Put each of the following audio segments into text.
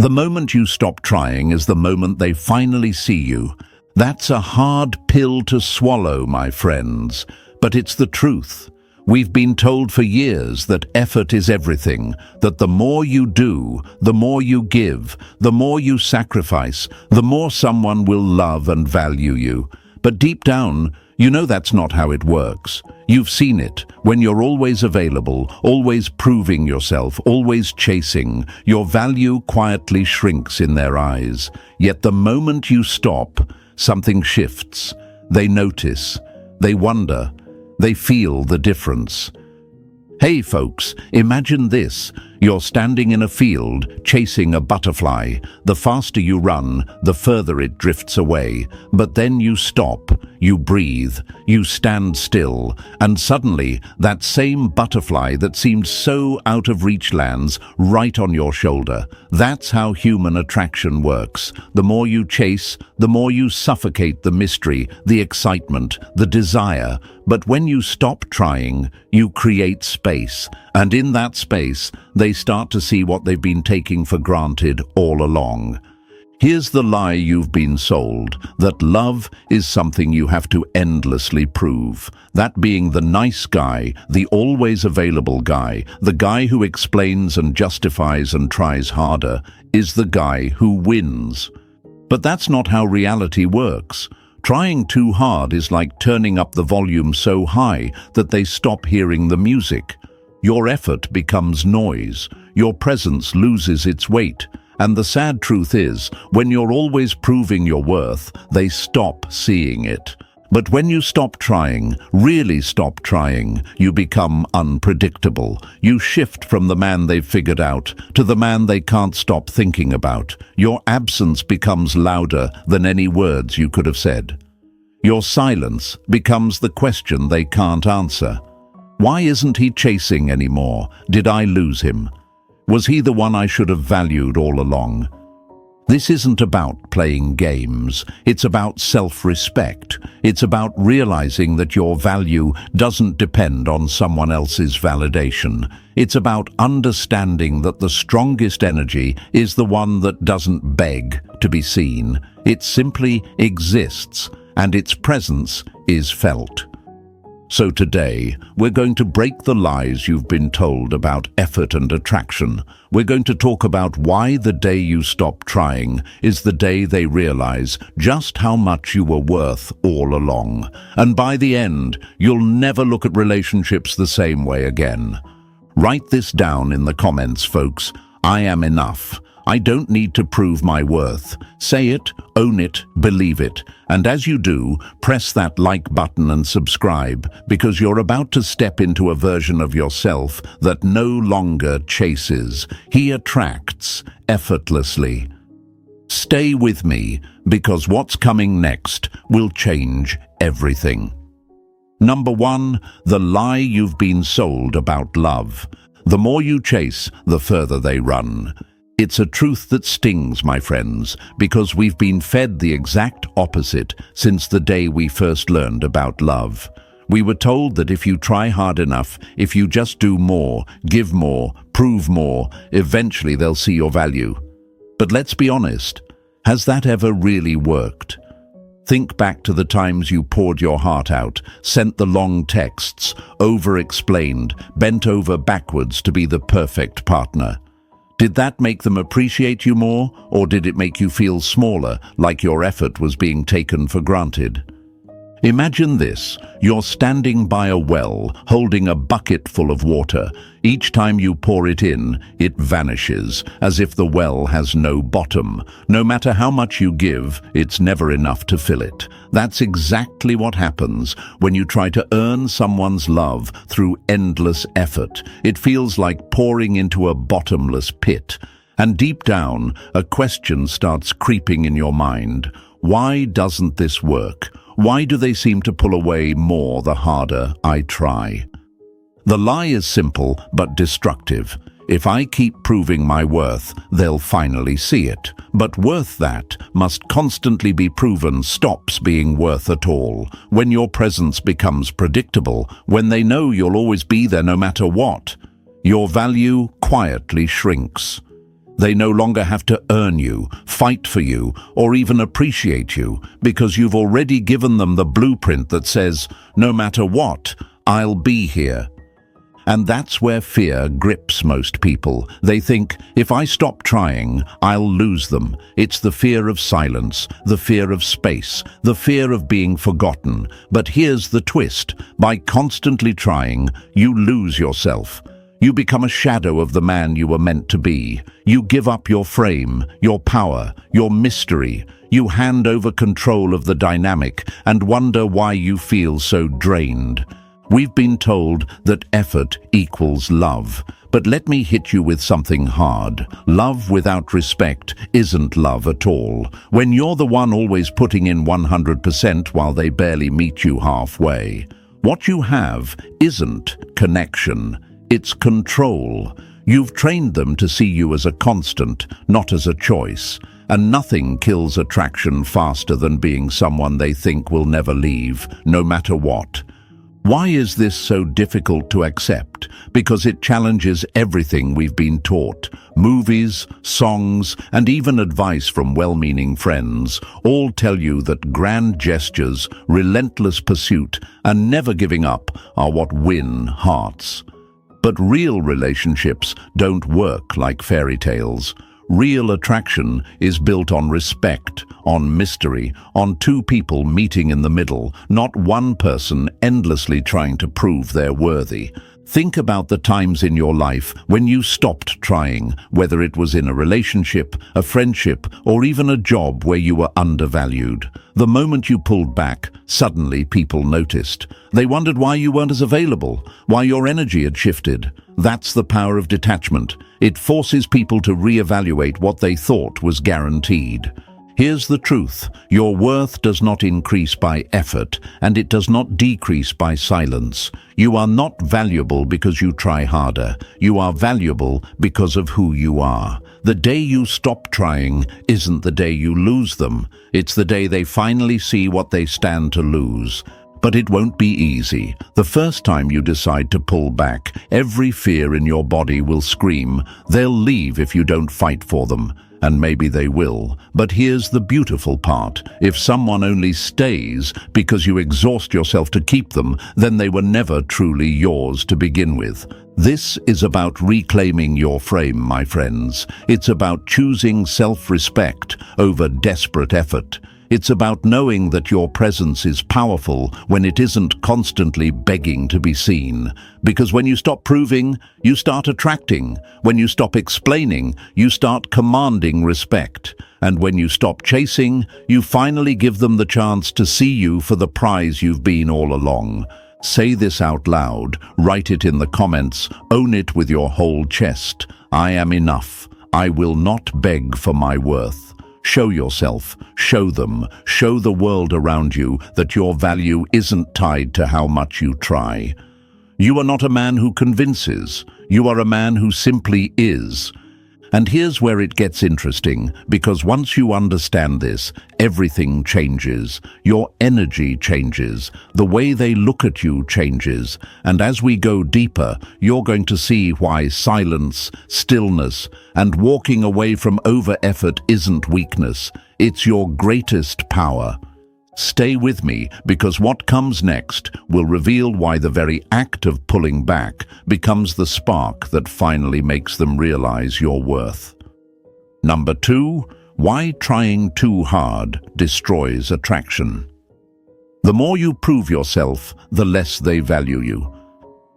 The moment you stop trying is the moment they finally see you. That's a hard pill to swallow, my friends, but it's the truth. We've been told for years that effort is everything, that the more you do, the more you give, the more you sacrifice, the more someone will love and value you. But deep down, you know that's not how it works. You've seen it. When you're always available, always proving yourself, always chasing, your value quietly shrinks in their eyes. Yet the moment you stop, something shifts. They notice. They wonder. They feel the difference. Hey folks, imagine this. You're standing in a field, chasing a butterfly. The faster you run, the further it drifts away. But then you stop, you breathe, you stand still, and suddenly that same butterfly that seemed so out of reach lands right on your shoulder. That's how human attraction works. The more you chase, the more you suffocate the mystery, the excitement, the desire. But when you stop trying, you create space. And in that space, they start to see what they've been taking for granted all along. Here's the lie you've been sold, that love is something you have to endlessly prove. That being the nice guy, the always available guy, the guy who explains and justifies and tries harder, is the guy who wins. But that's not how reality works. Trying too hard is like turning up the volume so high that they stop hearing the music. Your effort becomes noise. Your presence loses its weight. And the sad truth is, when you're always proving your worth, they stop seeing it. But when you stop trying, really stop trying, you become unpredictable. You shift from the man they've figured out to the man they can't stop thinking about. Your absence becomes louder than any words you could have said. Your silence becomes the question they can't answer. Why isn't he chasing anymore? Did I lose him? Was he the one I should have valued all along? This isn't about playing games. It's about self-respect. It's about realizing that your value doesn't depend on someone else's validation. It's about understanding that the strongest energy is the one that doesn't beg to be seen. It simply exists, and its presence is felt. So today, we're going to break the lies you've been told about effort and attraction. We're going to talk about why the day you stop trying is the day they realize just how much you were worth all along. And by the end, you'll never look at relationships the same way again. Write this down in the comments, folks. I am enough. I don't need to prove my worth. Say it, own it, believe it. And as you do, press that like button and subscribe, because you're about to step into a version of yourself that no longer chases. He attracts effortlessly. Stay with me, because what's coming next will change everything. Number 1, the lie you've been sold about love. The more you chase, the further they run. It's a truth that stings, my friends, because we've been fed the exact opposite since the day we first learned about love. We were told that if you try hard enough, if you just do more, give more, prove more, eventually they'll see your value. But let's be honest, has that ever really worked? Think back to the times you poured your heart out, sent the long texts, over-explained, bent over backwards to be the perfect partner. Did that make them appreciate you more, or did it make you feel smaller, like your effort was being taken for granted? Imagine this. You're standing by a well, holding a bucket full of water. Each time you pour it in, it vanishes, as if the well has no bottom. No matter how much you give, it's never enough to fill it. That's exactly what happens when you try to earn someone's love through endless effort. It feels like pouring into a bottomless pit. And deep down, a question starts creeping in your mind. Why doesn't this work? Why do they seem to pull away more the harder I try? The lie is simple but destructive. If I keep proving my worth, they'll finally see it. But worth that must constantly be proven stops being worth at all. When your presence becomes predictable, when they know you'll always be there no matter what, your value quietly shrinks. They no longer have to earn you, fight for you, or even appreciate you, because you've already given them the blueprint that says, no matter what, I'll be here. And that's where fear grips most people. They think, if I stop trying, I'll lose them. It's the fear of silence, the fear of space, the fear of being forgotten. But here's the twist. By constantly trying, you lose yourself. You become a shadow of the man you were meant to be. You give up your frame, your power, your mystery. You hand over control of the dynamic and wonder why you feel so drained. We've been told that effort equals love. But let me hit you with something hard. Love without respect isn't love at all. When you're the one always putting in 100% while they barely meet you halfway. What you have isn't connection. It's control. You've trained them to see you as a constant, not as a choice. And nothing kills attraction faster than being someone they think will never leave, no matter what. Why is this so difficult to accept? Because it challenges everything we've been taught. Movies, songs, and even advice from well-meaning friends all tell you that grand gestures, relentless pursuit, and never giving up are what win hearts. But real relationships don't work like fairy tales. Real attraction is built on respect, on mystery, on two people meeting in the middle, not one person endlessly trying to prove they're worthy. Think about the times in your life when you stopped trying, whether it was in a relationship, a friendship, or even a job where you were undervalued. The moment you pulled back, suddenly people noticed. They wondered why you weren't as available, why your energy had shifted. That's the power of detachment. It forces people to reevaluate what they thought was guaranteed. Here's the truth. Your worth does not increase by effort, and it does not decrease by silence. You are not valuable because you try harder. You are valuable because of who you are. The day you stop trying isn't the day you lose them. It's the day they finally see what they stand to lose. But it won't be easy. The first time you decide to pull back, every fear in your body will scream. They'll leave if you don't fight for them. And maybe they will. But here's the beautiful part. If someone only stays because you exhaust yourself to keep them, then they were never truly yours to begin with. This is about reclaiming your frame, my friends. It's about choosing self-respect over desperate effort. It's about knowing that your presence is powerful when it isn't constantly begging to be seen. Because when you stop proving, you start attracting. When you stop explaining, you start commanding respect. And when you stop chasing, you finally give them the chance to see you for the prize you've been all along. Say this out loud, write it in the comments, own it with your whole chest. I am enough. I will not beg for my worth. Show yourself, show them, show the world around you that your value isn't tied to how much you try. You are not a man who convinces, you are a man who simply is. And here's where it gets interesting, because once you understand this, everything changes. Your energy changes. The way they look at you changes. And as we go deeper, you're going to see why silence, stillness, and walking away from over-effort isn't weakness. It's your greatest power. Stay with me, because what comes next will reveal why the very act of pulling back becomes the spark that finally makes them realize your worth. Number 2, why trying too hard destroys attraction. The more you prove yourself, the less they value you.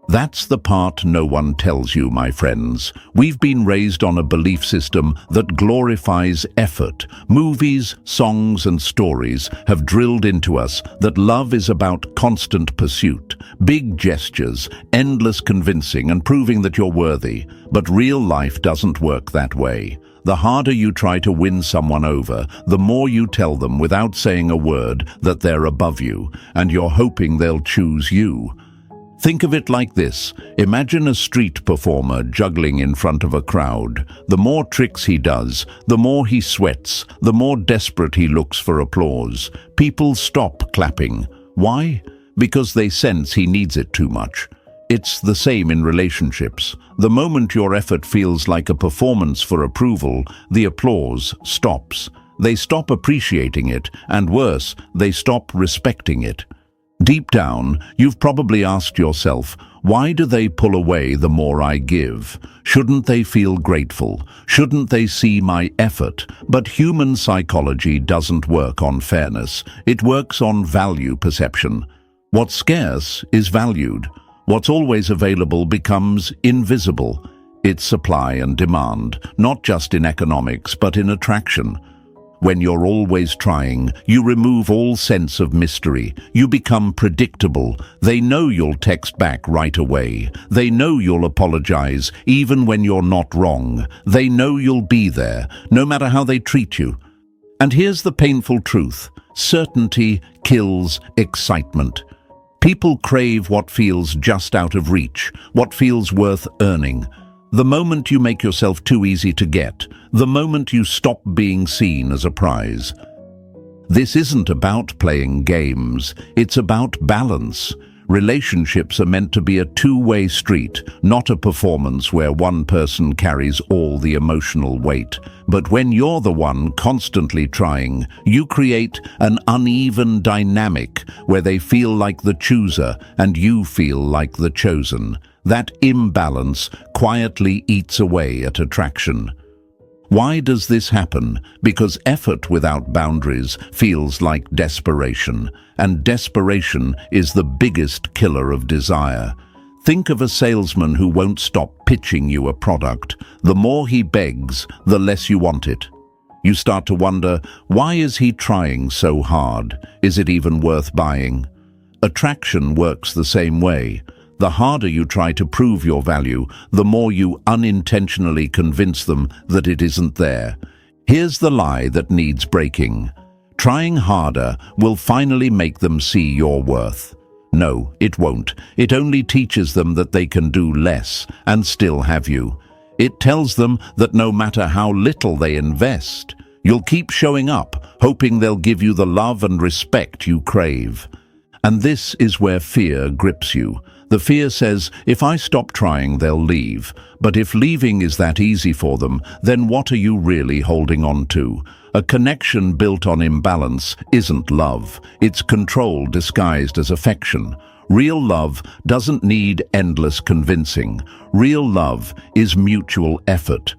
That's the part no one tells you, my friends. We've been raised on a belief system that glorifies effort. Movies, songs, and stories have drilled into us that love is about constant pursuit, big gestures, endless convincing and proving that you're worthy. But real life doesn't work that way. The harder you try to win someone over, the more you tell them without saying a word that they're above you, and you're hoping they'll choose you. Think of it like this. Imagine a street performer juggling in front of a crowd. The more tricks he does, the more he sweats, the more desperate he looks for applause. People stop clapping. Why? Because they sense he needs it too much. It's the same in relationships. The moment your effort feels like a performance for approval, the applause stops. They stop appreciating it, and worse, they stop respecting it. Deep down, you've probably asked yourself, why do they pull away the more I give? Shouldn't they feel grateful? Shouldn't they see my effort? But human psychology doesn't work on fairness. It works on value perception. What's scarce is valued. What's always available becomes invisible. It's supply and demand, not just in economics, but in attraction. When you're always trying, you remove all sense of mystery. You become predictable. They know you'll text back right away. They know you'll apologize, even when you're not wrong. They know you'll be there, no matter how they treat you. And here's the painful truth. Certainty kills excitement. People crave what feels just out of reach, what feels worth earning. The moment you make yourself too easy to get, the moment you stop being seen as a prize. This isn't about playing games, it's about balance. Relationships are meant to be a two-way street, not a performance where one person carries all the emotional weight. But when you're the one constantly trying, you create an uneven dynamic where they feel like the chooser and you feel like the chosen. That imbalance quietly eats away at attraction. Why does this happen? Because effort without boundaries feels like desperation, and desperation is the biggest killer of desire. Think of a salesman who won't stop pitching you a product. The more he begs, the less you want it. You start to wonder, why is he trying so hard? Is it even worth buying? Attraction works the same way. The harder you try to prove your value, the more you unintentionally convince them that it isn't there. Here's the lie that needs breaking. Trying harder will finally make them see your worth. No, it won't. It only teaches them that they can do less and still have you. It tells them that no matter how little they invest, you'll keep showing up, hoping they'll give you the love and respect you crave. And this is where fear grips you. The fear says, if I stop trying, they'll leave. But if leaving is that easy for them, then what are you really holding on to? A connection built on imbalance isn't love. It's control disguised as affection. Real love doesn't need endless convincing. Real love is mutual effort.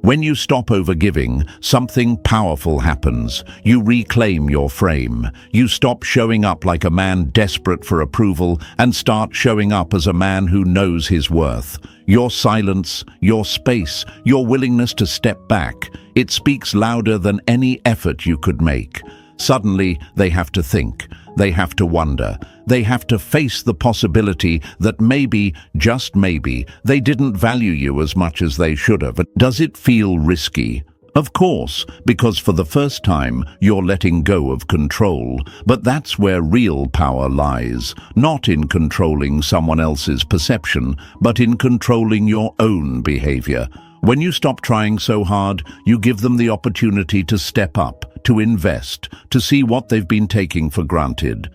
When you stop overgiving, something powerful happens. You reclaim your frame. You stop showing up like a man desperate for approval and start showing up as a man who knows his worth. Your silence, your space, your willingness to step back, it speaks louder than any effort you could make. Suddenly, they have to think. They have to wonder. They have to face the possibility that maybe, just maybe, they didn't value you as much as they should have. Does it feel risky? Of course, because for the first time, you're letting go of control. But that's where real power lies, not in controlling someone else's perception, but in controlling your own behavior. When you stop trying so hard, you give them the opportunity to step up, to invest, to see what they've been taking for granted.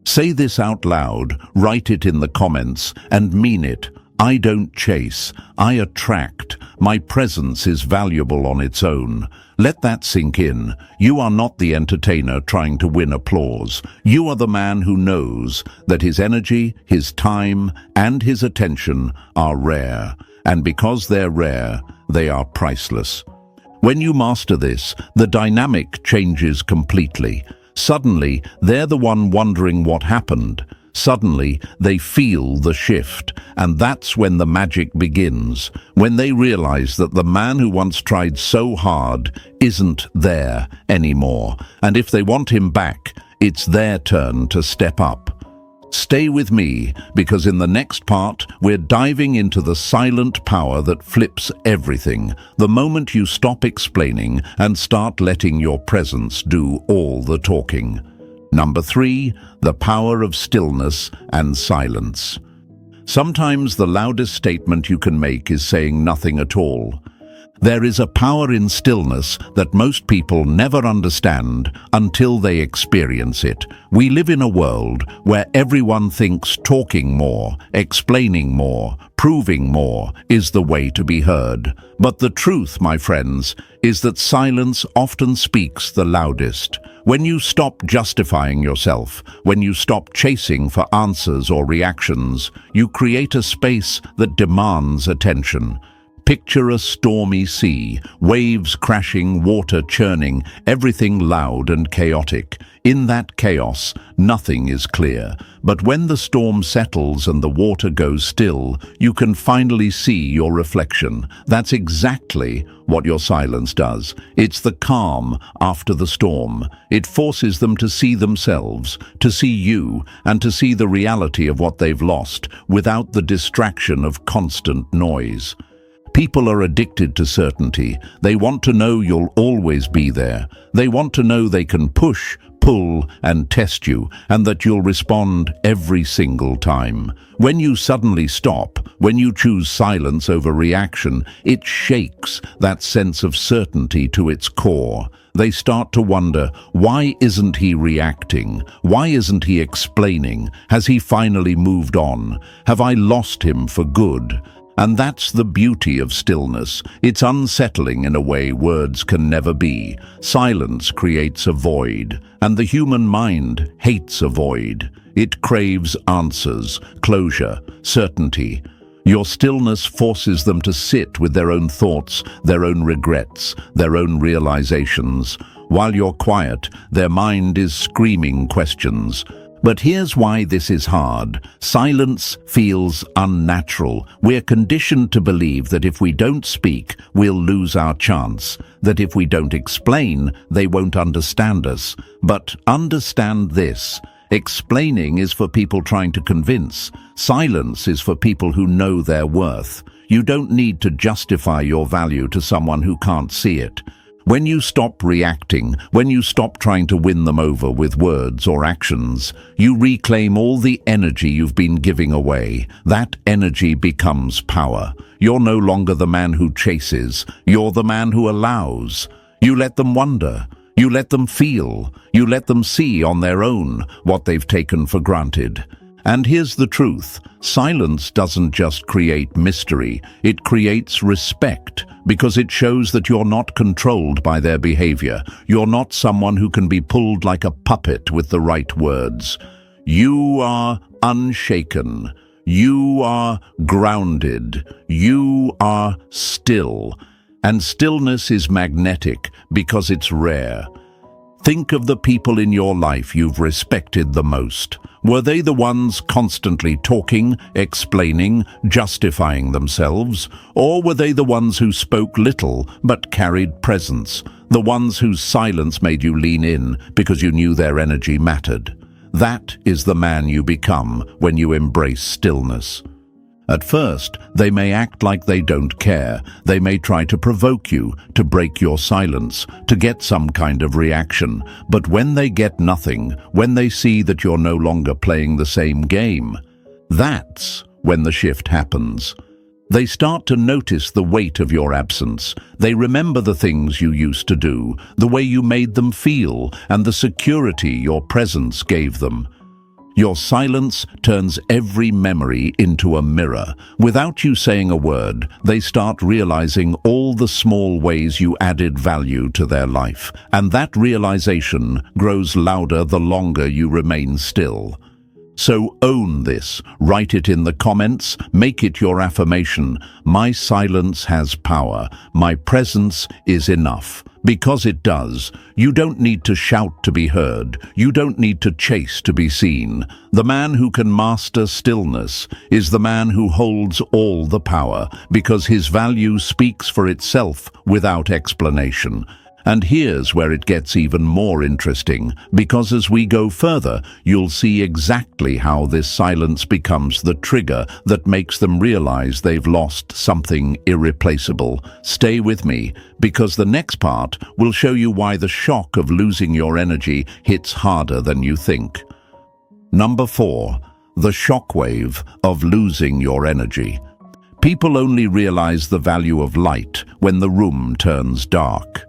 Say this out loud, write it in the comments, and mean it. I don't chase, I attract. My presence is valuable on its own. Let that sink in. You are not the entertainer trying to win applause. You are the man who knows that his energy, his time, and his attention are rare. And because they're rare, they are priceless. When you master this, the dynamic changes completely. Suddenly, they're the one wondering what happened. Suddenly, they feel the shift, and that's when the magic begins, when they realize that the man who once tried so hard isn't there anymore. And if they want him back, it's their turn to step up. Stay with me, because in the next part, we're diving into the silent power that flips everything, the moment you stop explaining and start letting your presence do all the talking. Number 3, the power of stillness and silence. Sometimes the loudest statement you can make is saying nothing at all. There is a power in stillness that most people never understand until they experience it. We live in a world where everyone thinks talking more, explaining more, proving more is the way to be heard. But the truth, my friends, is that silence often speaks the loudest. When you stop justifying yourself, when you stop chasing for answers or reactions, you create a space that demands attention. Picture a stormy sea, waves crashing, water churning, everything loud and chaotic. In that chaos, nothing is clear. But when the storm settles and the water goes still, you can finally see your reflection. That's exactly what your silence does. It's the calm after the storm. It forces them to see themselves, to see you, and to see the reality of what they've lost without the distraction of constant noise. People are addicted to certainty. They want to know you'll always be there. They want to know they can push, pull, and test you, and that you'll respond every single time. When you suddenly stop, when you choose silence over reaction, it shakes that sense of certainty to its core. They start to wonder, why isn't he reacting? Why isn't he explaining? Has he finally moved on? Have I lost him for good? And that's the beauty of stillness. It's unsettling in a way words can never be. Silence creates a void, and the human mind hates a void. It craves answers, closure, certainty. Your stillness forces them to sit with their own thoughts, their own regrets, their own realizations. While you're quiet, their mind is screaming questions. But here's why this is hard. Silence feels unnatural. We're conditioned to believe that if we don't speak, we'll lose our chance. That if we don't explain, they won't understand us. But understand this. Explaining is for people trying to convince. Silence is for people who know their worth. You don't need to justify your value to someone who can't see it. When you stop reacting, when you stop trying to win them over with words or actions, you reclaim all the energy you've been giving away. That energy becomes power. You're no longer the man who chases. You're the man who allows. You let them wonder. You let them feel. You let them see on their own what they've taken for granted. And here's the truth. Silence doesn't just create mystery. It creates respect, because it shows that you're not controlled by their behavior. You're not someone who can be pulled like a puppet with the right words. You are unshaken. You are grounded. You are still. And stillness is magnetic because it's rare. Think of the people in your life you've respected the most. Were they the ones constantly talking, explaining, justifying themselves? Or were they the ones who spoke little but carried presence? The ones whose silence made you lean in because you knew their energy mattered? That is the man you become when you embrace stillness. At first, they may act like they don't care. They may try to provoke you, to break your silence, to get some kind of reaction. But when they get nothing, when they see that you're no longer playing the same game, that's when the shift happens. They start to notice the weight of your absence. They remember the things you used to do, the way you made them feel, and the security your presence gave them. Your silence turns every memory into a mirror. Without you saying a word, they start realizing all the small ways you added value to their life. And that realization grows louder the longer you remain still. So own this, write it in the comments, make it your affirmation. My silence has power. My presence is enough. Because it does. You don't need to shout to be heard. You don't need to chase to be seen. The man who can master stillness is the man who holds all the power, because his value speaks for itself without explanation. And here's where it gets even more interesting, because as we go further, you'll see exactly how this silence becomes the trigger that makes them realize they've lost something irreplaceable. Stay with me, because the next part will show you why the shock of losing your energy hits harder than you think. Number 4, the shockwave of losing your energy. People only realize the value of light when the room turns dark.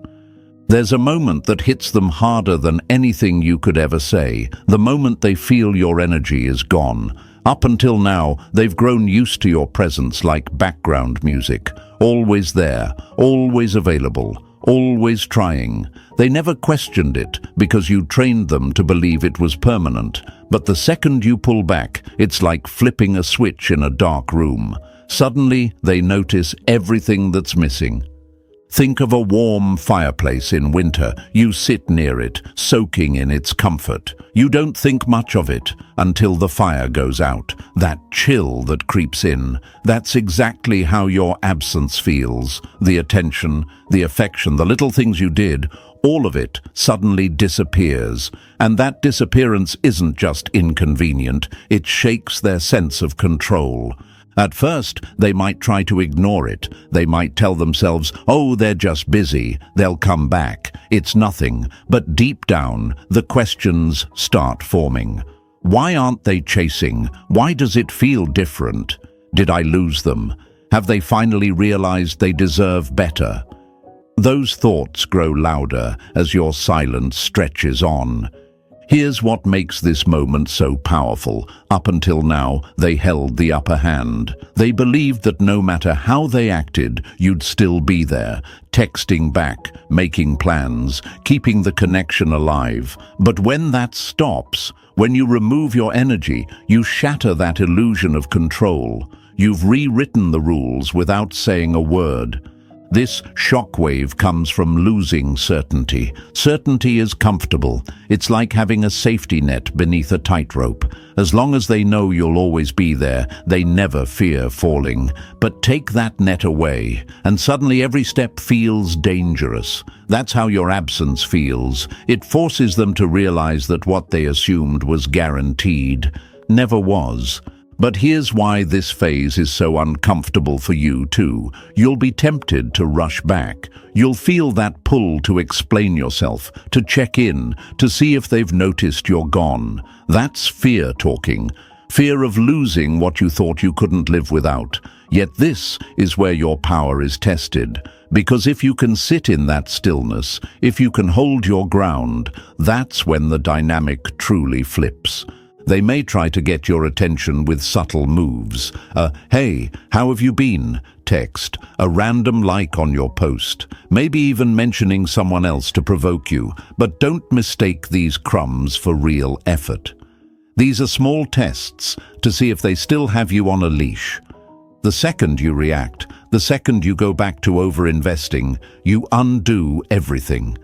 There's a moment that hits them harder than anything you could ever say, the moment they feel your energy is gone. Up until now, they've grown used to your presence like background music, always there, always available, always trying. They never questioned it because you trained them to believe it was permanent. But the second you pull back, it's like flipping a switch in a dark room. Suddenly, they notice everything that's missing. Think of a warm fireplace in winter. You sit near it, soaking in its comfort. You don't think much of it until the fire goes out. That chill that creeps in, that's exactly how your absence feels. The attention, the affection, the little things you did, all of it suddenly disappears. And that disappearance isn't just inconvenient, it shakes their sense of control. At first, they might try to ignore it. They might tell themselves, oh, they're just busy, they'll come back, it's nothing. But deep down, the questions start forming. Why aren't they chasing? Why does it feel different? Did I lose them? Have they finally realized they deserve better? Those thoughts grow louder as your silence stretches on. Here's what makes this moment so powerful. Up until now, they held the upper hand. They believed that no matter how they acted, you'd still be there, texting back, making plans, keeping the connection alive. But when that stops, when you remove your energy, you shatter that illusion of control. You've rewritten the rules without saying a word. This shockwave comes from losing certainty. Certainty is comfortable. It's like having a safety net beneath a tightrope. As long as they know you'll always be there, they never fear falling. But take that net away, and suddenly every step feels dangerous. That's how your absence feels. It forces them to realize that what they assumed was guaranteed never was. But here's why this phase is so uncomfortable for you too. You'll be tempted to rush back. You'll feel that pull to explain yourself, to check in, to see if they've noticed you're gone. That's fear talking. Fear of losing what you thought you couldn't live without. Yet this is where your power is tested. Because if you can sit in that stillness, if you can hold your ground, that's when the dynamic truly flips. They may try to get your attention with subtle moves. Hey, how have you been? Text, a random like on your post, maybe even mentioning someone else to provoke you. But don't mistake these crumbs for real effort. These are small tests to see if they still have you on a leash. The second you react, the second you go back to over-investing, you undo everything.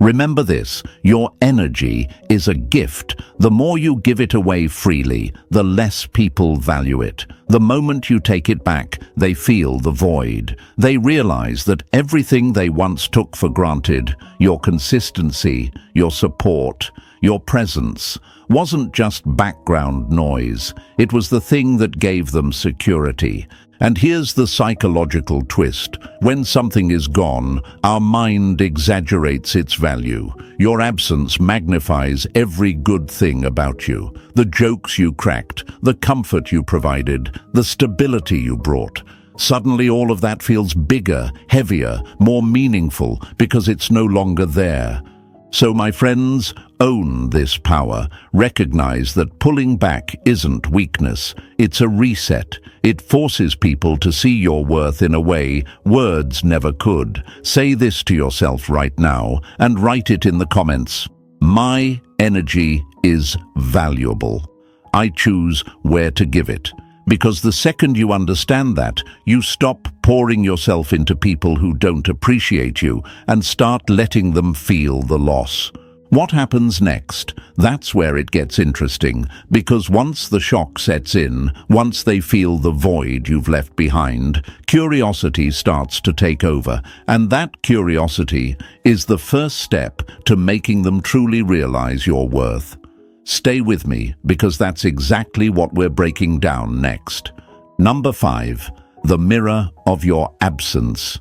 Remember this, your energy is a gift. The more you give it away freely, the less people value it. The moment you take it back, they feel the void. They realize that everything they once took for granted, your consistency, your support, your presence, wasn't just background noise. It was the thing that gave them security. And here's the psychological twist. When something is gone, our mind exaggerates its value. Your absence magnifies every good thing about you. The jokes you cracked, the comfort you provided, the stability you brought. Suddenly all of that feels bigger, heavier, more meaningful because it's no longer there. So my friends, own this power. Recognize that pulling back isn't weakness. It's a reset. It forces people to see your worth in a way words never could. Say this to yourself right now and write it in the comments. My energy is valuable. I choose where to give it. Because the second you understand that, you stop pouring yourself into people who don't appreciate you and start letting them feel the loss. What happens next? That's where it gets interesting, because once the shock sets in, once they feel the void you've left behind, curiosity starts to take over, and that curiosity is the first step to making them truly realize your worth. Stay with me, because that's exactly what we're breaking down next. Number 5, the mirror of your absence.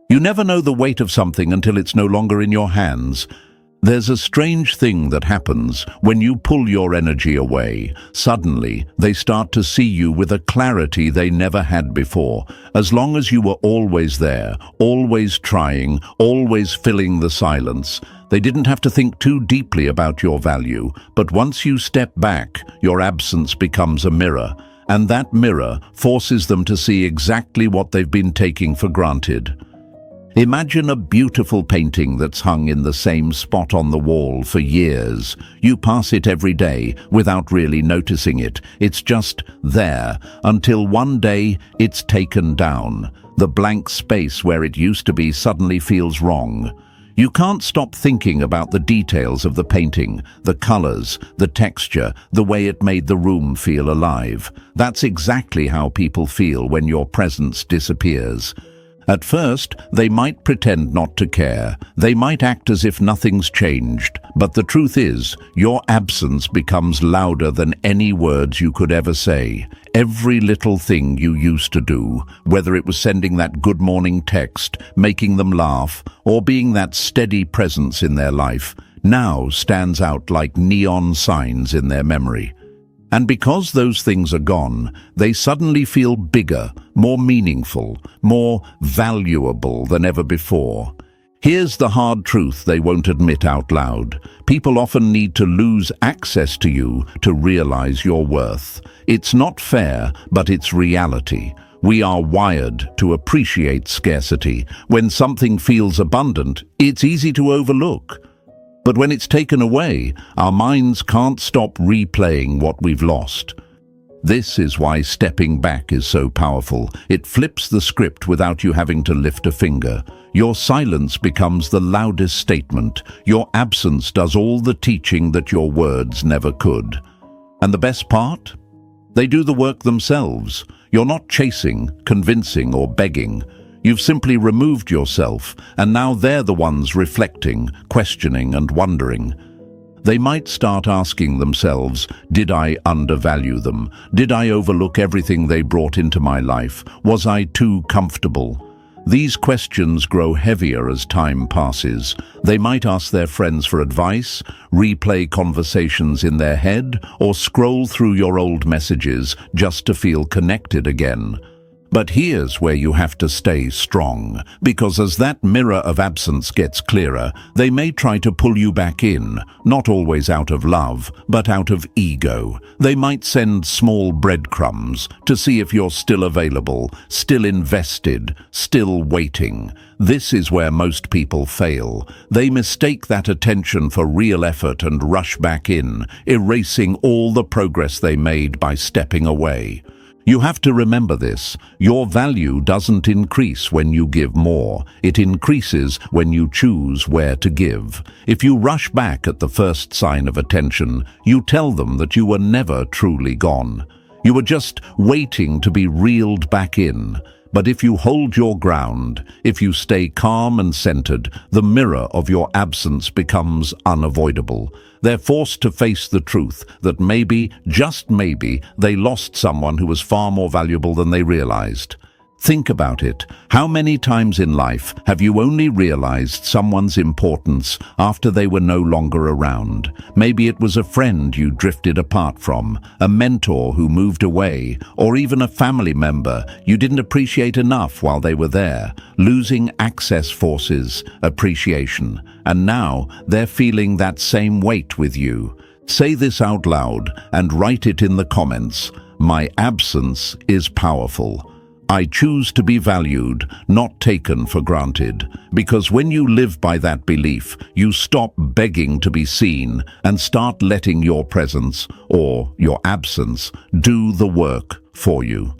You never know the weight of something until it's no longer in your hands. There's a strange thing that happens when you pull your energy away. Suddenly, they start to see you with a clarity they never had before. As long as you were always there, always trying, always filling the silence, they didn't have to think too deeply about your value. But once you step back, your absence becomes a mirror, and that mirror forces them to see exactly what they've been taking for granted. Imagine a beautiful painting that's hung in the same spot on the wall for years. You pass it every day without really noticing it. It's just there until one day it's taken down. The blank space where it used to be suddenly feels wrong. You can't stop thinking about the details of the painting, the colors, the texture, the way it made the room feel alive. That's exactly how people feel when your presence disappears. At first, they might pretend not to care. They might act as if nothing's changed. But the truth is, your absence becomes louder than any words you could ever say. Every little thing you used to do, whether it was sending that good morning text, making them laugh, or being that steady presence in their life, now stands out like neon signs in their memory. And because those things are gone, they suddenly feel bigger, more meaningful, more valuable than ever before. Here's the hard truth they won't admit out loud. People often need to lose access to you to realize your worth. It's not fair, but it's reality. We are wired to appreciate scarcity. When something feels abundant, it's easy to overlook. But when it's taken away, our minds can't stop replaying what we've lost. This is why stepping back is so powerful. It flips the script without you having to lift a finger. Your silence becomes the loudest statement. Your absence does all the teaching that your words never could. And the best part? They do the work themselves. You're not chasing, convincing, or begging. You've simply removed yourself, and now they're the ones reflecting, questioning, and wondering. They might start asking themselves, did I undervalue them? Did I overlook everything they brought into my life? Was I too comfortable? These questions grow heavier as time passes. They might ask their friends for advice, replay conversations in their head, or scroll through your old messages just to feel connected again. But here's where you have to stay strong, because as that mirror of absence gets clearer, they may try to pull you back in, not always out of love, but out of ego. They might send small breadcrumbs to see if you're still available, still invested, still waiting. This is where most people fail. They mistake that attention for real effort and rush back in, erasing all the progress they made by stepping away. You have to remember this. Your value doesn't increase when you give more. It increases when you choose where to give. If you rush back at the first sign of attention, you tell them that you were never truly gone. You were just waiting to be reeled back in. But if you hold your ground, if you stay calm and centered, the mirror of your absence becomes unavoidable. They're forced to face the truth that maybe, just maybe, they lost someone who was far more valuable than they realized. Think about it. How many times in life have you only realized someone's importance after they were no longer around? Maybe it was a friend you drifted apart from, a mentor who moved away, or even a family member you didn't appreciate enough while they were there. Losing access forces appreciation, and now they're feeling that same weight with you. Say this out loud and write it in the comments. My absence is powerful. I choose to be valued, not taken for granted. Because when you live by that belief, you stop begging to be seen and start letting your presence, or your absence, do the work for you.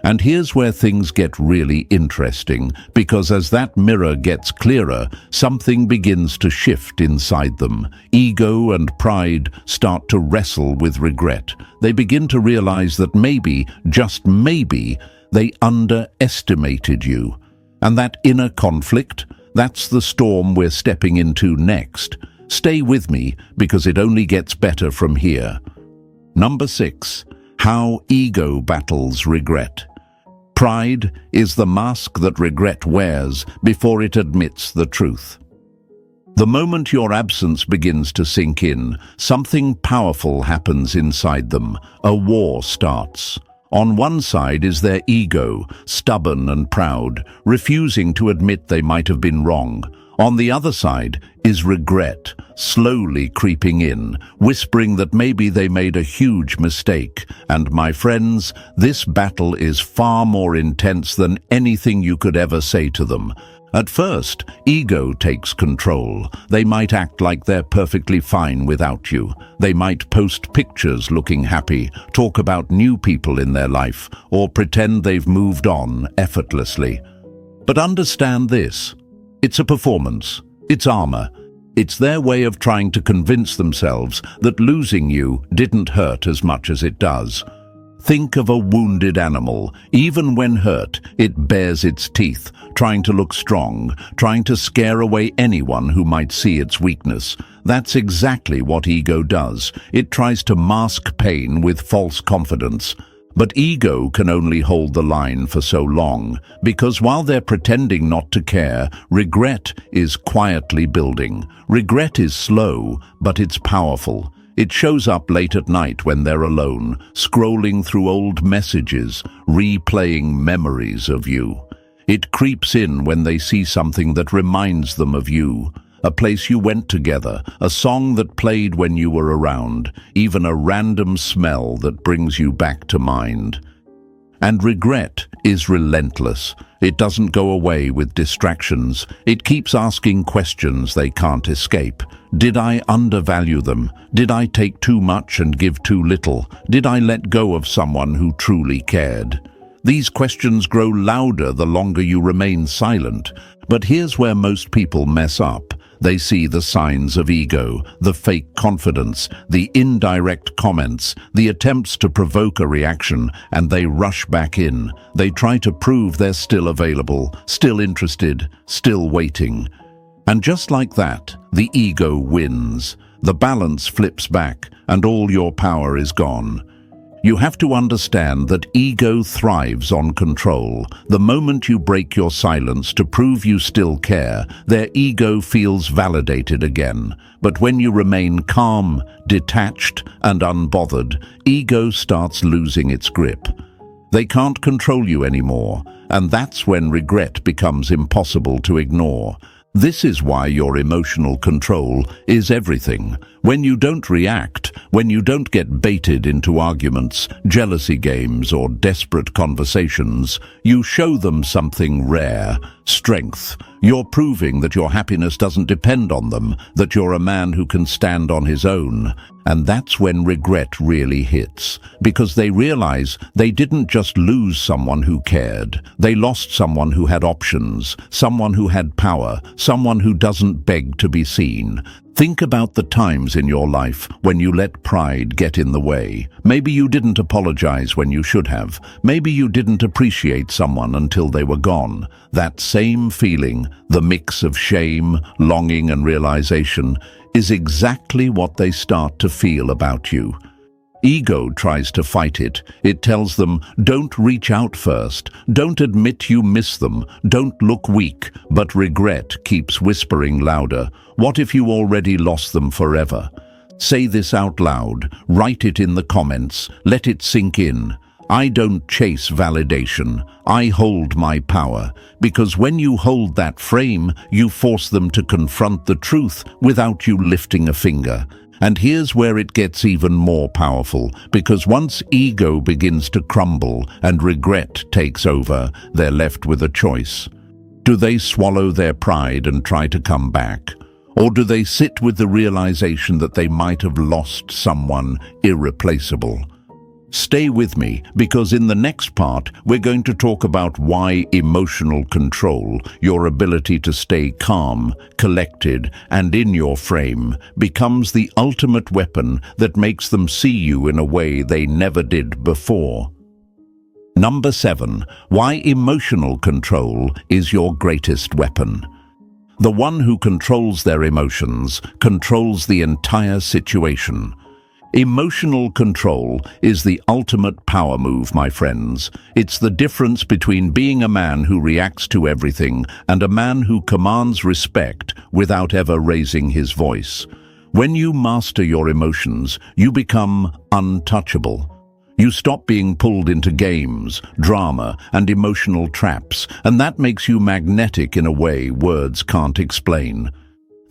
And here's where things get really interesting, because as that mirror gets clearer, something begins to shift inside them. Ego and pride start to wrestle with regret. They begin to realize that maybe, just maybe, they underestimated you. And that inner conflict, that's the storm we're stepping into next. Stay with me, because it only gets better from here. Number 6. How ego battles regret. Pride is the mask that regret wears before it admits the truth. The moment your absence begins to sink in, something powerful happens inside them. A war starts. On one side is their ego, stubborn and proud, refusing to admit they might have been wrong. On the other side is regret, slowly creeping in, whispering that maybe they made a huge mistake. And my friends, this battle is far more intense than anything you could ever say to them. At first, ego takes control. They might act like they're perfectly fine without you. They might post pictures looking happy, talk about new people in their life, or pretend they've moved on effortlessly. But understand this. It's a performance. It's armor. It's their way of trying to convince themselves that losing you didn't hurt as much as it does. Think of a wounded animal. Even when hurt, it bares its teeth, trying to look strong, trying to scare away anyone who might see its weakness. That's exactly what ego does. It tries to mask pain with false confidence. But ego can only hold the line for so long, because while they're pretending not to care, regret is quietly building. Regret is slow, but it's powerful. It shows up late at night when they're alone, scrolling through old messages, replaying memories of you. It creeps in when they see something that reminds them of you, a place you went together, a song that played when you were around, even a random smell that brings you back to mind. And regret is relentless. It doesn't go away with distractions. It keeps asking questions they can't escape. Did I undervalue them? Did I take too much and give too little? Did I let go of someone who truly cared? These questions grow louder the longer you remain silent. But here's where most people mess up. They see the signs of ego, the fake confidence, the indirect comments, the attempts to provoke a reaction, and they rush back in. They try to prove they're still available, still interested, still waiting. And just like that, the ego wins. The balance flips back, and all your power is gone. You have to understand that ego thrives on control. The moment you break your silence to prove you still care, their ego feels validated again. But when you remain calm, detached, and unbothered, ego starts losing its grip. They can't control you anymore, and that's when regret becomes impossible to ignore. This is why your emotional control is everything. When you don't react, when you don't get baited into arguments, jealousy games, or desperate conversations, you show them something rare: strength. You're proving that your happiness doesn't depend on them, that you're a man who can stand on his own. And that's when regret really hits, because they realize they didn't just lose someone who cared. They lost someone who had options, someone who had power, someone who doesn't beg to be seen. Think about the times in your life when you let pride get in the way. Maybe you didn't apologize when you should have. Maybe you didn't appreciate someone until they were gone. That same feeling, the mix of shame, longing, and realization, is exactly what they start to feel about you. Ego tries to fight it. It tells them, don't reach out first, don't admit you miss them, don't look weak. But regret keeps whispering louder. What if you already lost them forever? Say this out loud, write it in the comments, let it sink in. I don't chase validation, I hold my power. Because when you hold that frame, you force them to confront the truth without you lifting a finger. And here's where it gets even more powerful, because once ego begins to crumble and regret takes over, they're left with a choice. Do they swallow their pride and try to come back? Or do they sit with the realization that they might have lost someone irreplaceable? Stay with me, because in the next part, we're going to talk about why emotional control, your ability to stay calm, collected, and in your frame, becomes the ultimate weapon that makes them see you in a way they never did before. Number 7. Why emotional control is your greatest weapon. The one who controls their emotions controls the entire situation. Emotional control is the ultimate power move, my friends. It's the difference between being a man who reacts to everything and a man who commands respect without ever raising his voice. When you master your emotions, you become untouchable. You stop being pulled into games, drama, and emotional traps, and that makes you magnetic in a way words can't explain.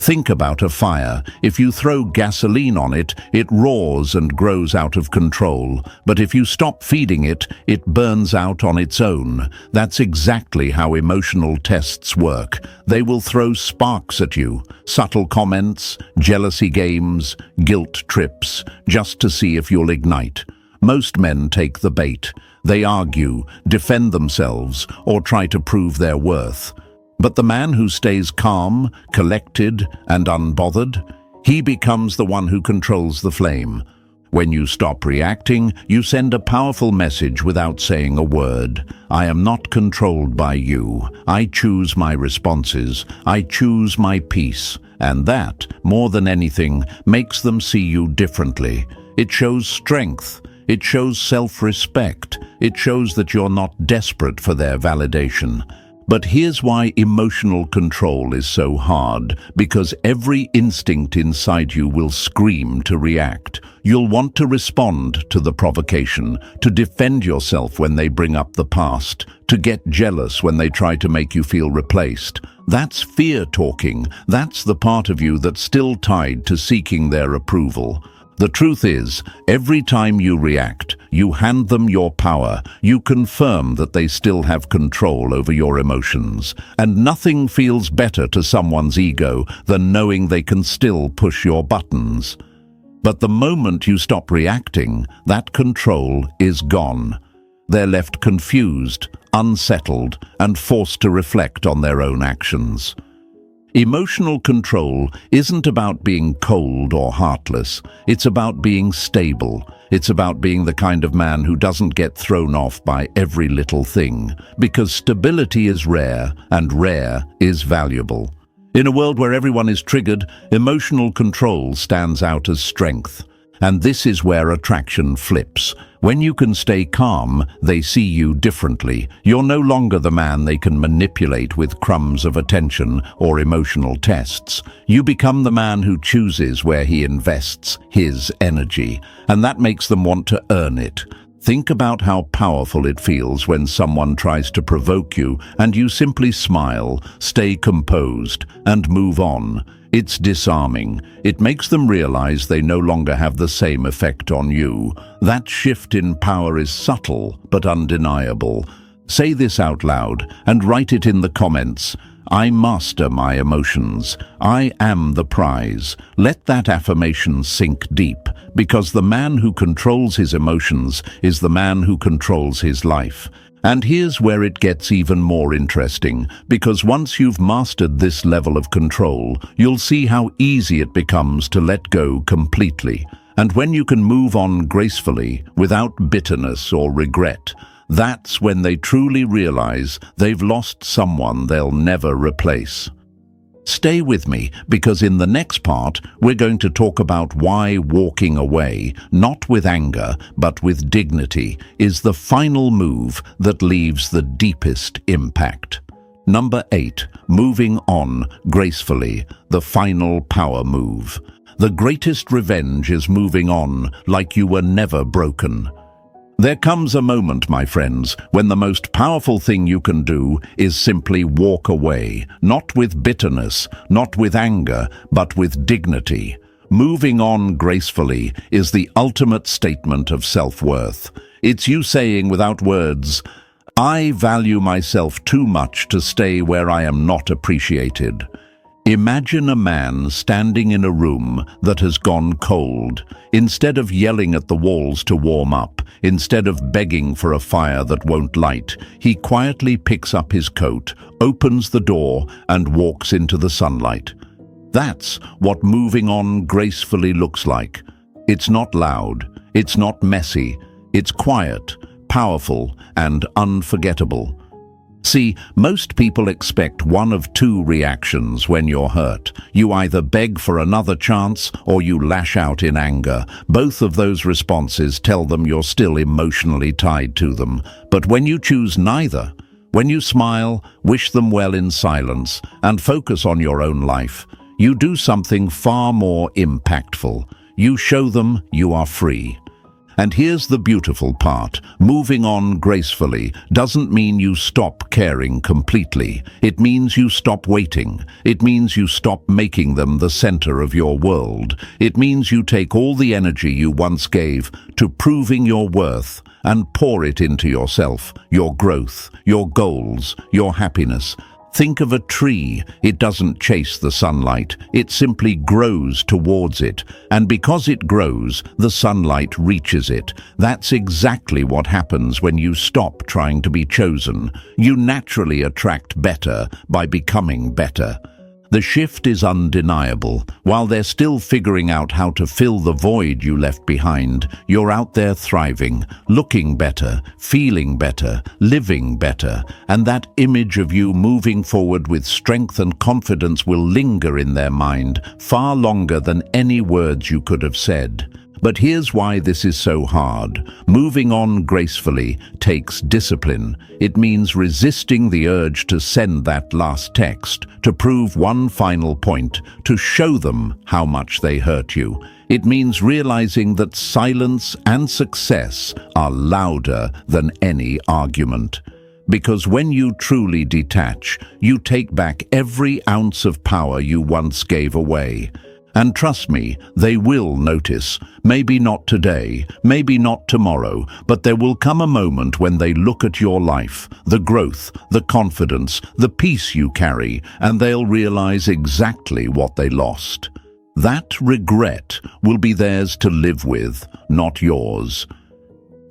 Think about a fire. If you throw gasoline on it, it roars and grows out of control. But if you stop feeding it, it burns out on its own. That's exactly how emotional tests work. They will throw sparks at you, subtle comments, jealousy games, guilt trips, just to see if you'll ignite. Most men take the bait. They argue, defend themselves, or try to prove their worth. But the man who stays calm, collected, and unbothered, he becomes the one who controls the flame. When you stop reacting, you send a powerful message without saying a word. I am not controlled by you. I choose my responses. I choose my peace. And that, more than anything, makes them see you differently. It shows strength. It shows self-respect. It shows that you're not desperate for their validation. But here's why emotional control is so hard, because every instinct inside you will scream to react. You'll want to respond to the provocation, to defend yourself when they bring up the past, to get jealous when they try to make you feel replaced. That's fear talking. That's the part of you that's still tied to seeking their approval. The truth is, every time you react, you hand them your power. You confirm that they still have control over your emotions. And nothing feels better to someone's ego than knowing they can still push your buttons. But the moment you stop reacting, that control is gone. They're left confused, unsettled, and forced to reflect on their own actions. Emotional control isn't about being cold or heartless. It's about being stable. It's about being the kind of man who doesn't get thrown off by every little thing, because stability is rare, and rare is valuable. In a world where everyone is triggered, emotional control stands out as strength. And this is where attraction flips. When you can stay calm, they see you differently. You're no longer the man they can manipulate with crumbs of attention or emotional tests. You become the man who chooses where he invests his energy, and that makes them want to earn it. Think about how powerful it feels when someone tries to provoke you and you simply smile, stay composed, and move on. It's disarming. It makes them realize they no longer have the same effect on you. That shift in power is subtle but undeniable. Say this out loud and write it in the comments. I master my emotions. I am the prize. Let that affirmation sink deep, because the man who controls his emotions is the man who controls his life. And here's where it gets even more interesting, because once you've mastered this level of control, you'll see how easy it becomes to let go completely. And when you can move on gracefully, without bitterness or regret, that's when they truly realize they've lost someone they'll never replace. Stay with me, because in the next part, we're going to talk about why walking away, not with anger, but with dignity, is the final move that leaves the deepest impact. Number 8, moving on gracefully, the final power move. The greatest revenge is moving on like you were never broken. There comes a moment, my friends, when the most powerful thing you can do is simply walk away, not with bitterness, not with anger, but with dignity. Moving on gracefully is the ultimate statement of self-worth. It's you saying without words, I value myself too much to stay where I am not appreciated. Imagine a man standing in a room that has gone cold. Instead of yelling at the walls to warm up, instead of begging for a fire that won't light, he quietly picks up his coat, opens the door, and walks into the sunlight. That's what moving on gracefully looks like. It's not loud, it's not messy, it's quiet, powerful, and unforgettable. See, most people expect one of two reactions when you're hurt. You either beg for another chance or you lash out in anger. Both of those responses tell them you're still emotionally tied to them. But when you choose neither, when you smile, wish them well in silence, and focus on your own life, you do something far more impactful. You show them you are free. And here's the beautiful part. Moving on gracefully doesn't mean you stop caring completely. It means you stop waiting. It means you stop making them the center of your world. It means you take all the energy you once gave to proving your worth and pour it into yourself, your growth, your goals, your happiness. Think of a tree. It doesn't chase the sunlight. It simply grows towards it. And because it grows, the sunlight reaches it. That's exactly what happens when you stop trying to be chosen. You naturally attract better by becoming better. The shift is undeniable. While they're still figuring out how to fill the void you left behind, you're out there thriving, looking better, feeling better, living better, and that image of you moving forward with strength and confidence will linger in their mind far longer than any words you could have said. But here's why this is so hard. Moving on gracefully takes discipline. It means resisting the urge to send that last text, to prove one final point, to show them how much they hurt you. It means realizing that silence and success are louder than any argument. Because when you truly detach, you take back every ounce of power you once gave away. And trust me, they will notice. Maybe not today, maybe not tomorrow, but there will come a moment when they look at your life, the growth, the confidence, the peace you carry, and they'll realize exactly what they lost. That regret will be theirs to live with, not yours.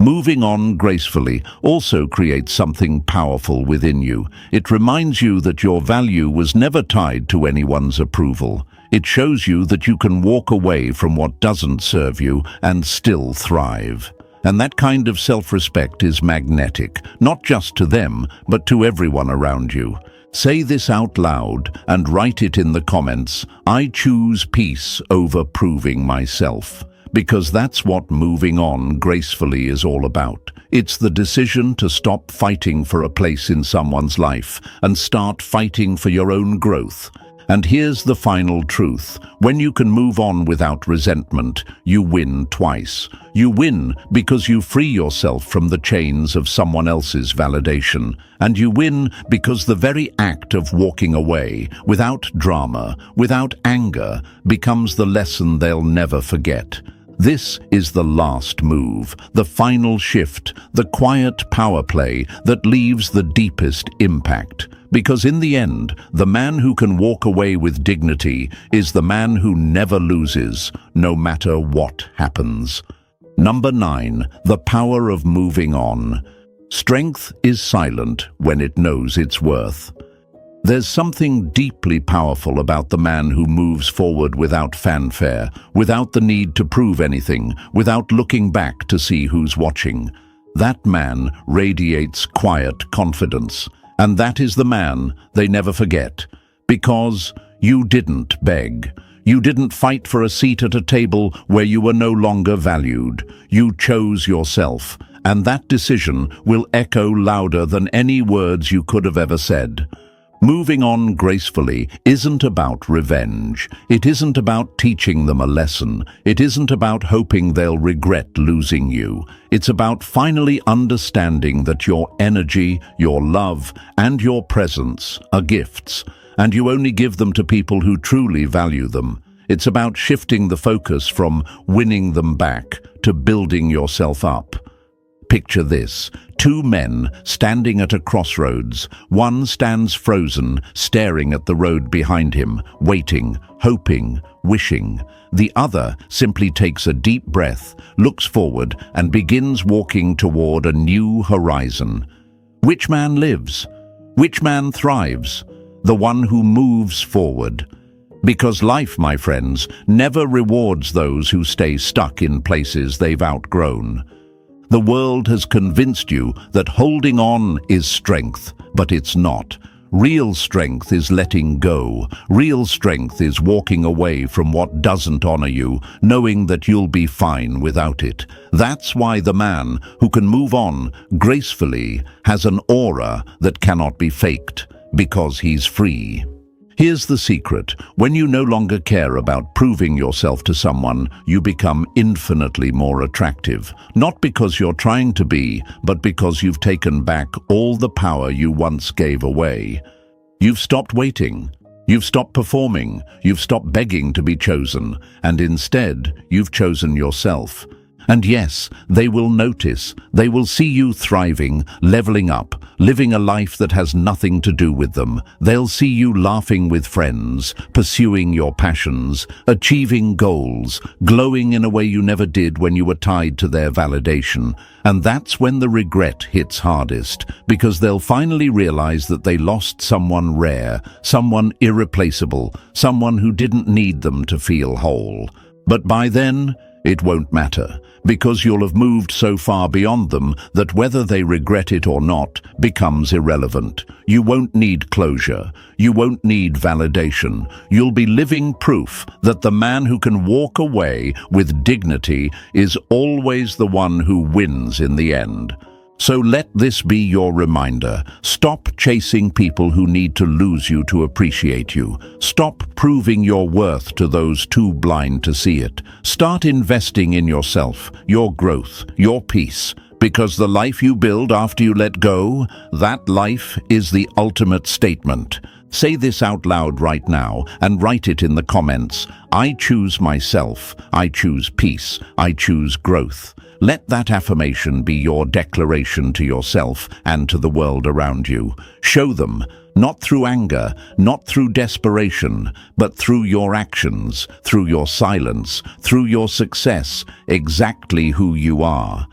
Moving on gracefully also creates something powerful within you. It reminds you that your value was never tied to anyone's approval. It shows you that you can walk away from what doesn't serve you and still thrive. And that kind of self-respect is magnetic, not just to them, but to everyone around you. Say this out loud and write it in the comments. I choose peace over proving myself. Because that's what moving on gracefully is all about. It's the decision to stop fighting for a place in someone's life and start fighting for your own growth. And here's the final truth. When you can move on without resentment, you win twice. You win because you free yourself from the chains of someone else's validation. And you win because the very act of walking away, without drama, without anger, becomes the lesson they'll never forget. This is the last move, the final shift, the quiet power play that leaves the deepest impact. Because in the end, the man who can walk away with dignity is the man who never loses, no matter what happens. Number 9, the power of moving on. Strength is silent when it knows its worth. There's something deeply powerful about the man who moves forward without fanfare, without the need to prove anything, without looking back to see who's watching. That man radiates quiet confidence. And that is the man they never forget. Because you didn't beg. You didn't fight for a seat at a table where you were no longer valued. You chose yourself. And that decision will echo louder than any words you could have ever said. Moving on gracefully isn't about revenge. It isn't about teaching them a lesson. It isn't about hoping they'll regret losing you. It's about finally understanding that your energy, your love, and your presence are gifts, and you only give them to people who truly value them. It's about shifting the focus from winning them back to building yourself up. Picture this. 2 men standing at a crossroads. One stands frozen, staring at the road behind him, waiting, hoping, wishing. The other simply takes a deep breath, looks forward, and begins walking toward a new horizon. Which man lives? Which man thrives? The one who moves forward. Because life, my friends, never rewards those who stay stuck in places they've outgrown. The world has convinced you that holding on is strength, but it's not. Real strength is letting go. Real strength is walking away from what doesn't honor you, knowing that you'll be fine without it. That's why the man who can move on gracefully has an aura that cannot be faked, because he's free. Here's the secret. When you no longer care about proving yourself to someone, you become infinitely more attractive. Not because you're trying to be, but because you've taken back all the power you once gave away. You've stopped waiting. You've stopped performing. You've stopped begging to be chosen. And instead, you've chosen yourself. And yes, they will notice. They will see you thriving, leveling up, living a life that has nothing to do with them. They'll see you laughing with friends, pursuing your passions, achieving goals, glowing in a way you never did when you were tied to their validation. And that's when the regret hits hardest, because they'll finally realize that they lost someone rare, someone irreplaceable, someone who didn't need them to feel whole. But by then, it won't matter, because you'll have moved so far beyond them that whether they regret it or not becomes irrelevant. You won't need closure. You won't need validation. You'll be living proof that the man who can walk away with dignity is always the one who wins in the end. So let this be your reminder. Stop chasing people who need to lose you to appreciate you. Stop proving your worth to those too blind to see it. Start investing in yourself, your growth, your peace. Because the life you build after you let go, that life is the ultimate statement. Say this out loud right now and write it in the comments. I choose myself. I choose peace. I choose growth. Let that affirmation be your declaration to yourself and to the world around you. Show them, not through anger, not through desperation, but through your actions, through your silence, through your success, exactly who you are.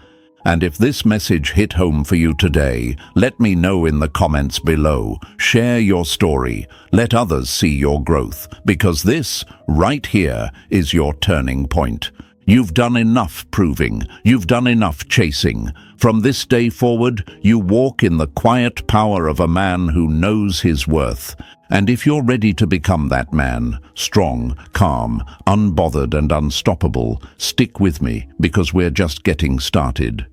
And if this message hit home for you today, let me know in the comments below. Share your story. Let others see your growth, because this, right here, is your turning point. You've done enough proving. You've done enough chasing. From this day forward, you walk in the quiet power of a man who knows his worth. And if you're ready to become that man, strong, calm, unbothered and unstoppable, stick with me, because we're just getting started.